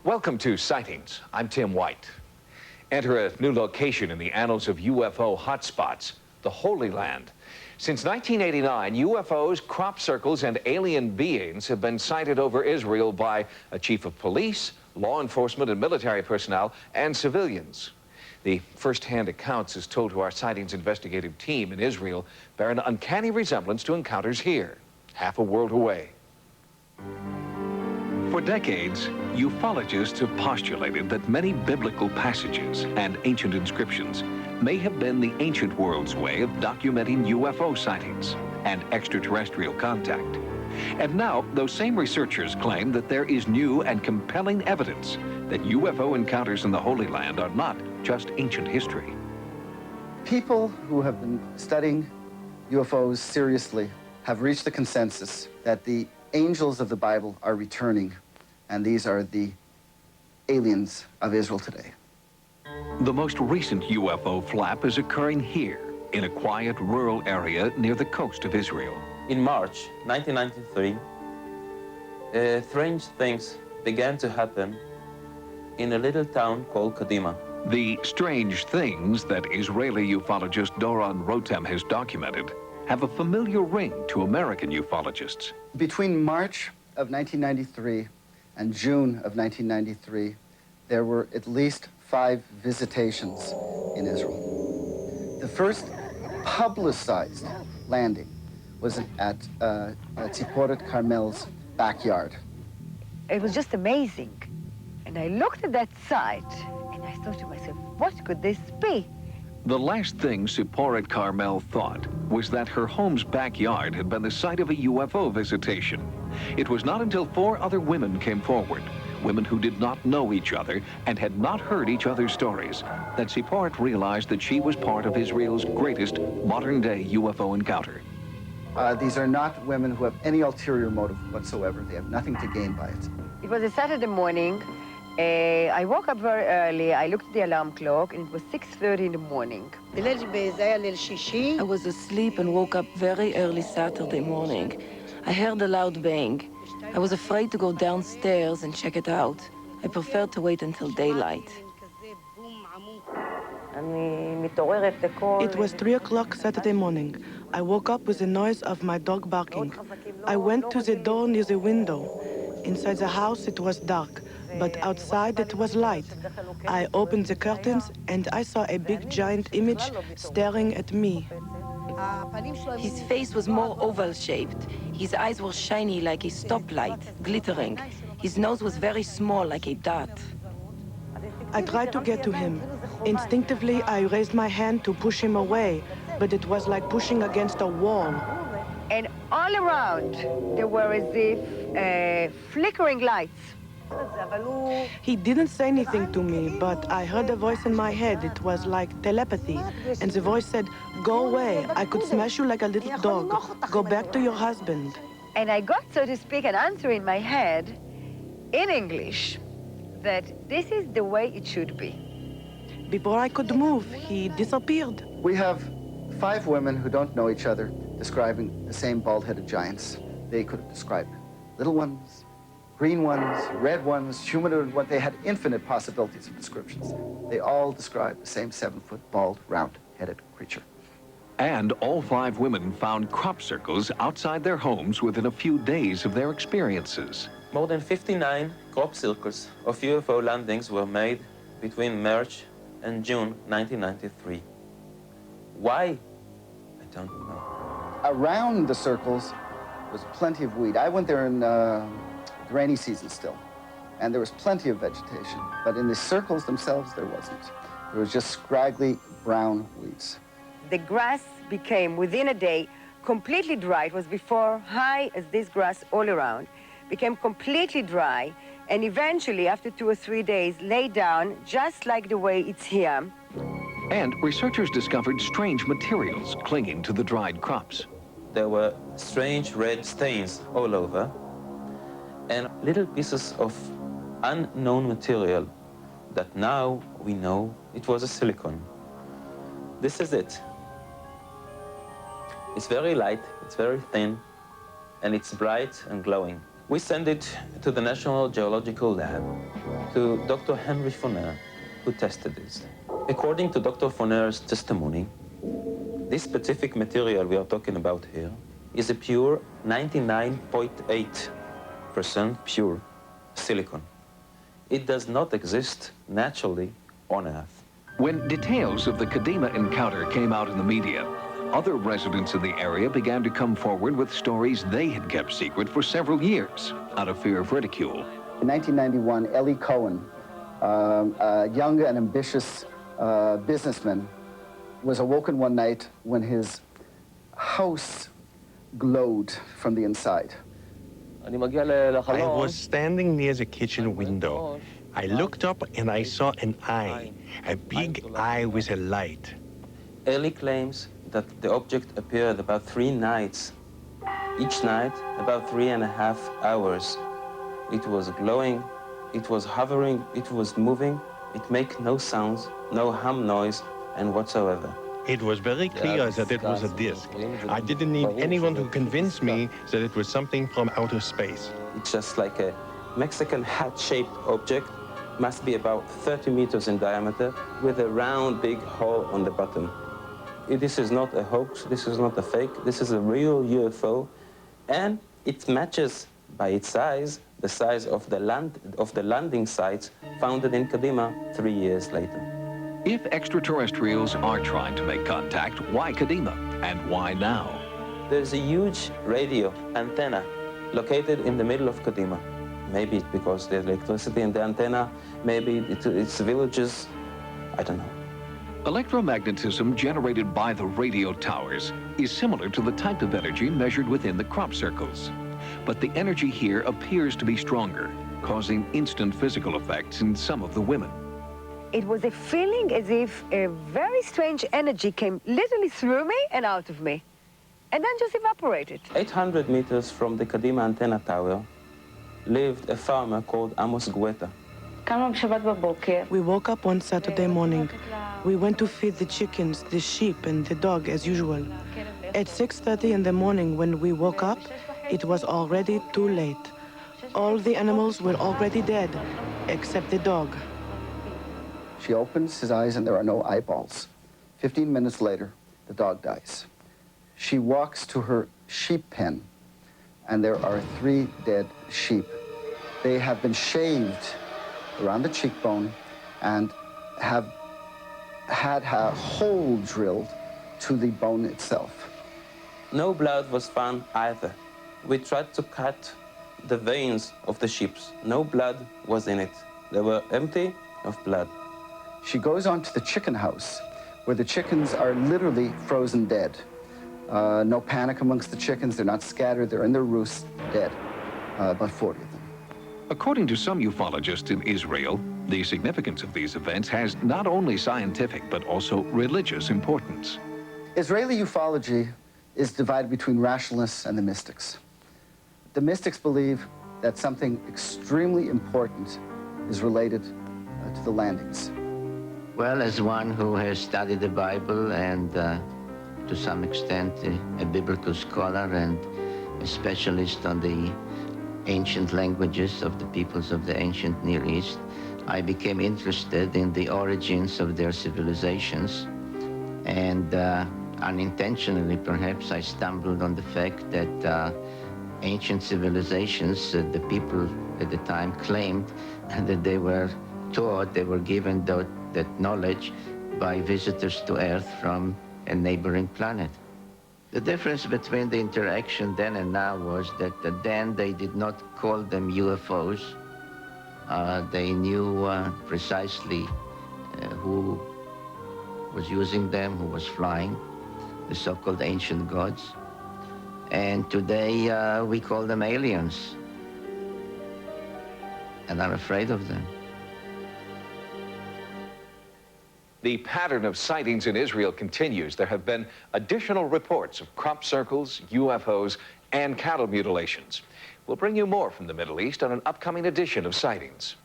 Welcome to Sightings. I'm Tim White. Enter a new location in the annals of UFO hotspots, the Holy Land. Since 1989, UFOs, crop circles, and alien beings have been sighted over Israel by a chief of police, law enforcement and military personnel, and civilians. The first-hand accounts, as told to our sightings investigative team in Israel, bear an uncanny resemblance to encounters here, half a world away. For decades, ufologists have postulated that many biblical passages and ancient inscriptions may have been the ancient world's way of documenting UFO sightings and extraterrestrial contact. And now, those same researchers claim that there is new and compelling evidence that UFO encounters in the Holy Land are not just ancient history. People who have been studying UFOs seriously have reached the consensus that the angels of the Bible are returning, and these are the aliens of Israel today. The most recent UFO flap is occurring here, in a quiet rural area near the coast of Israel. In March 1993, strange things began to happen in a little town called Kadima. The strange things that Israeli ufologist Doron Rotem has documented have a familiar ring to American ufologists. Between March of 1993 and June of 1993, there were at least 5 visitations in Israel. The first publicized landing was at Tziporet Carmel's backyard. It was just amazing. And I looked at that site, and I thought to myself, what could this be? The last thing Tziporet Carmel thought was that her home's backyard had been the site of a UFO visitation. It was not until 4 other women came forward, women who did not know each other and had not heard each other's stories, that Tziporet realized that she was part of Israel's greatest modern-day UFO encounter. These are not women who have any ulterior motive whatsoever. They have nothing to gain by it. It was a Saturday morning. I woke up very early. I looked at the alarm clock, and it was 6:30 in the morning. I was asleep and woke up very early Saturday morning. I heard a loud bang. I was afraid to go downstairs and check it out. I preferred to wait until daylight. It was 3 o'clock Saturday morning. I woke up with the noise of my dog barking. I went to the door near the window. Inside the house it was dark, but outside it was light. I opened the curtains and I saw a big giant image staring at me. His face was more oval-shaped. His eyes were shiny like a stoplight, glittering. His nose was very small like a dot. I tried to get to him. Instinctively, I raised my hand to push him away, but it was like pushing against a wall. And all around, there were as if flickering lights. He didn't say anything to me, but I heard a voice in my head. It was like telepathy. And the voice said, "Go away. I could smash you like a little dog. Go back to your husband." And I got, so to speak, an answer in my head, in English, that this is the way it should be. Before I could move, he disappeared. We have 5 women who don't know each other describing the same bald-headed giants. They could have described little ones, green ones, red ones, humanoid ones. They had infinite possibilities of descriptions. They all described the same 7-foot, bald, round-headed creature. And all 5 women found crop circles outside their homes within a few days of their experiences. More than 59 crop circles of UFO landings were made between March and June 1993. Why? I don't know. Around the circles was plenty of weed. I went there in the rainy season still, and there was plenty of vegetation. But in the circles themselves, there wasn't. There was just scraggly brown weeds. The grass became, within a day, completely dry. It was before high as this grass all around, became completely dry, and eventually, after 2 or 3 days, lay down just like the way it's here. And researchers discovered strange materials clinging to the dried crops. There were strange red stains all over, and little pieces of unknown material that now we know it was a silicone. This is it. It's very light, it's very thin, and it's bright and glowing. We sent it to the National Geological Lab, to Dr. Henry Foner, who tested this. According to Dr. Foner's testimony, this specific material we are talking about here is a pure 99.8% pure silicon. It does not exist naturally on Earth. When details of the Kadima encounter came out in the media, other residents in the area began to come forward with stories they had kept secret for several years out of fear of ridicule. In 1991, Ellie Cohen, a young and ambitious businessman, was awoken one night when his house glowed from the inside. I was standing near the kitchen window. I looked up and I saw an eye, a big eye with a light. Ellie claims that the object appeared about 3 nights. Each night, about 3.5 hours. It was glowing, it was hovering, it was moving. It made no sounds, no hum noise, and whatsoever. It was very clear that it was a disc. I didn't need anyone to convince me that it was something from outer space. It's just like a Mexican hat-shaped object, must be about 30 meters in diameter, with a round, big hole on the bottom. This is not a hoax, this is not a fake, this is a real UFO, and it matches by its size, the size of the landing sites founded in Kadima 3 years later. If extraterrestrials are trying to make contact, why Kadima? And why now? There's a huge radio antenna located in the middle of Kadima. Maybe it's because there's electricity in the antenna, maybe it's villages, I don't know. Electromagnetism generated by the radio towers is similar to the type of energy measured within the crop circles. But the energy here appears to be stronger, causing instant physical effects in some of the women. It was a feeling as if a very strange energy came literally through me and out of me, and then just evaporated. 800 meters from the Kadima antenna tower lived a farmer called Amos Guetta. We woke up one Saturday morning. We went to feed the chickens, the sheep, and the dog as usual. At 6:30 in the morning when we woke up, it was already too late. All the animals were already dead, except the dog. She opens his eyes and there are no eyeballs. 15 minutes later, the dog dies. She walks to her sheep pen and there are 3 dead sheep. They have been shaved around the cheekbone and have had a hole drilled to the bone itself. No blood was found either. We tried to cut the veins of the sheep. No blood was in it. They were empty of blood. She goes on to the chicken house, where the chickens are literally frozen dead. No panic amongst the chickens. They're not scattered. They're in their roosts, dead. About 40 of them. According to some ufologists in Israel, the significance of these events has not only scientific but also religious importance. Israeli ufology is divided between rationalists and the mystics. The mystics believe that something extremely important is related to the landings. Well, as one who has studied the Bible and to some extent a biblical scholar and a specialist on the ancient languages of the peoples of the ancient Near East, I became interested in the origins of their civilizations. And unintentionally, perhaps, I stumbled on the fact that ancient civilizations, the people at the time claimed that they were taught, they were given that knowledge by visitors to Earth from a neighboring planet. The difference between the interaction then and now was that then they did not call them UFOs. They knew precisely who was using them, who was flying, the so-called ancient gods. And today we call them aliens and are afraid of them. The pattern of sightings in Israel continues. There have been additional reports of crop circles, UFOs, and cattle mutilations. We'll bring you more from the Middle East on an upcoming edition of Sightings.